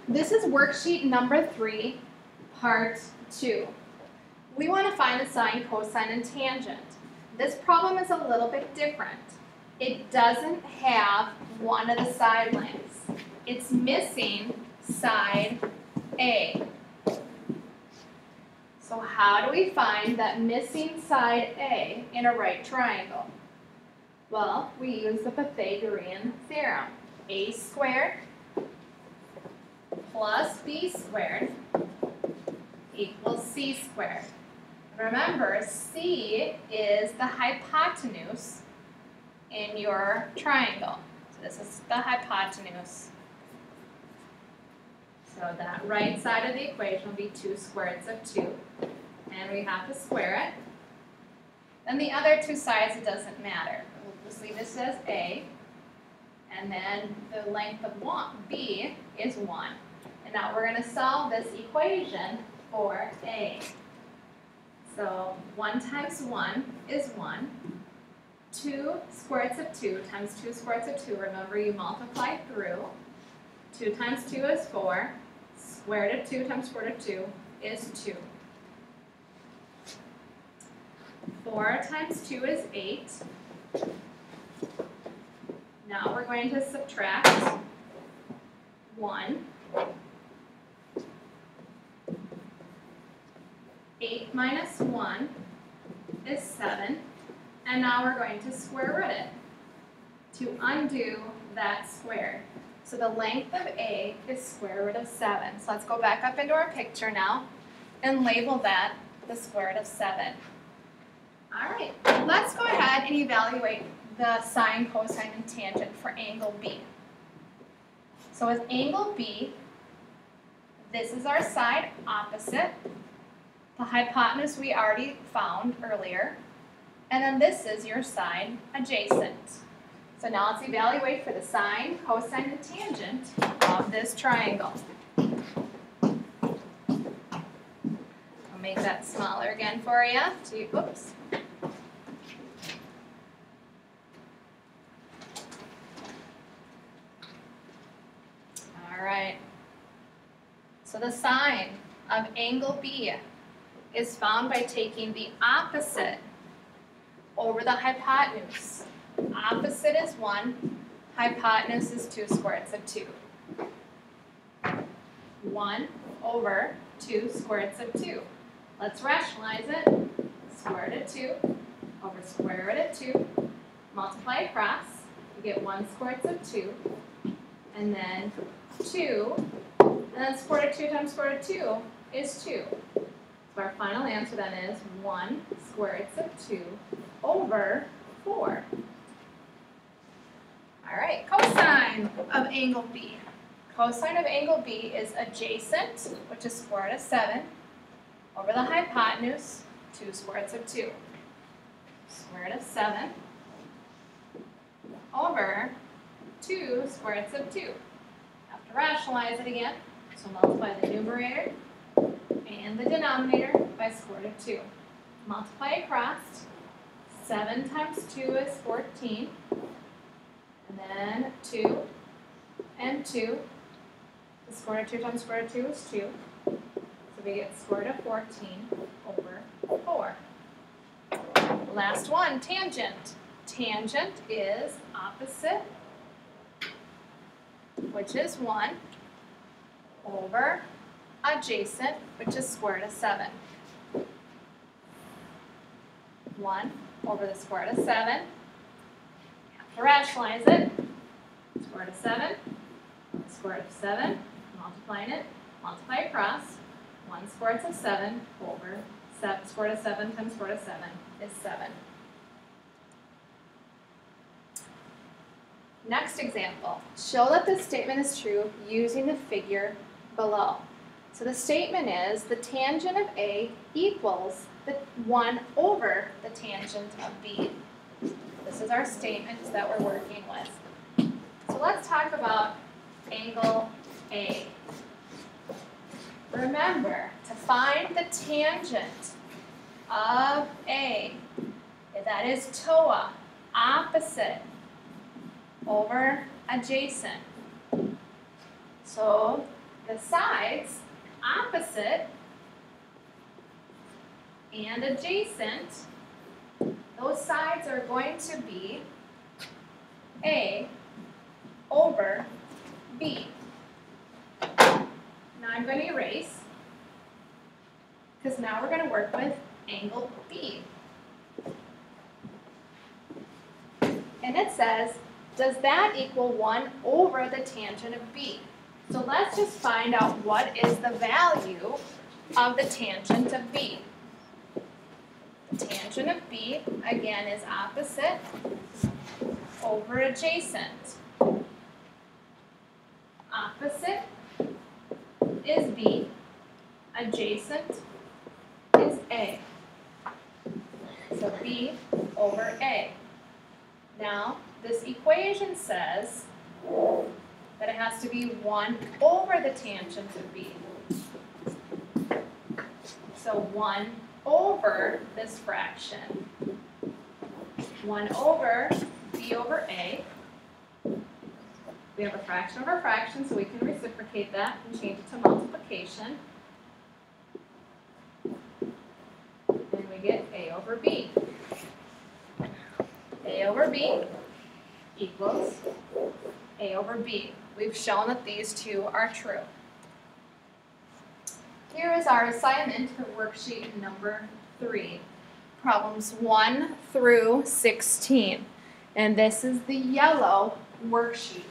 This is worksheet number 3, part 2. We want to find the sine, cosine, and tangent. This problem is a little bit different. It doesn't have one of the side lengths. It's missing side A. So how do we find that missing side A in a right triangle? Well, we use the Pythagorean theorem. A squared plus b squared equals c squared. Remember, c is the hypotenuse in your triangle. So this is the hypotenuse. So that right side of the equation will be 2 squares of 2. And we have to square it. Then the other two sides, it doesn't matter. We'll just leave this as a. And then the length of b is 1. And now we're going to solve this equation for a. So 1 times 1 is 1. 2 squares of 2 times 2 squares of 2. Remember, you multiply through. 2 times 2 is 4. Square root of 2 times square root of 2 is 2. 4 times 2 is 8. Now we're going to subtract 1. 8 minus 1 is 7. And now we're going to square root it to undo that squared. So the length of A is square root of 7. So let's go back up into our picture now and label that the square root of 7. All right, let's go ahead and evaluate the sine, cosine, and tangent for angle B. So with angle B, this is our side opposite. The hypotenuse we already found earlier. And then this is your side adjacent. So now let's evaluate for the sine, cosine, and tangent of this triangle. I'll make that smaller again for you. Oops. All right. So the sine of angle B is found by taking the opposite over the hypotenuse. Opposite is 1, hypotenuse is 2 squares of 2. 1 over 2 squares of 2. Let's rationalize it. Square root of 2 over square root of 2. Multiply across. You get 1 squares of 2. And then 2. And then square root of 2 times square root of 2 is 2. So our final answer then is 1 squared of 2 over 4. All right, cosine of angle B. Cosine of angle B is adjacent, which is square root of 7, over the hypotenuse, 2 squares of 2. Square root of 7 over 2 squares of 2. Have to rationalize it again, so multiply the numerator and the denominator by square root of 2. Multiply across. 7 times 2 is 14. And then 2 and 2. The square root of 2 times square root of 2 is 2. So we get square root of 14 over 4. Last one, tangent. Tangent is opposite, which is 1, over adjacent, which is square root of 7. 1 over the square root of 7. You have to rationalize it. Square root of 7, square root of 7, multiplying it, multiply across. 1 square root of 7 over square root of 7 times square root of 7 is 7. Next example. Show that this statement is true using the figure below. So the statement is the tangent of A equals the 1 over the tangent of B. This is our statement that we're working with. So let's talk about angle A. Remember, to find the tangent of A, that is TOA, opposite over adjacent. So the sides opposite and adjacent, those sides are going to be A over B. Now I'm going to erase, because now we're going to work with angle B. And it says, does that equal 1 over the tangent of B? So let's just find out what is the value of the tangent of B. The tangent of B, again, is opposite over adjacent. Opposite is B, adjacent is A. So B over A. Now, this equation says that it has to be 1 over the tangent of B. So 1 over this fraction. 1 over B over A. We have a fraction over fraction, so we can reciprocate that and change it to multiplication. And we get A over B. A over B equals A over B. We've shown that these two are true. Here is our assignment for worksheet number 3, problems 1 through 16. And this is the yellow worksheet.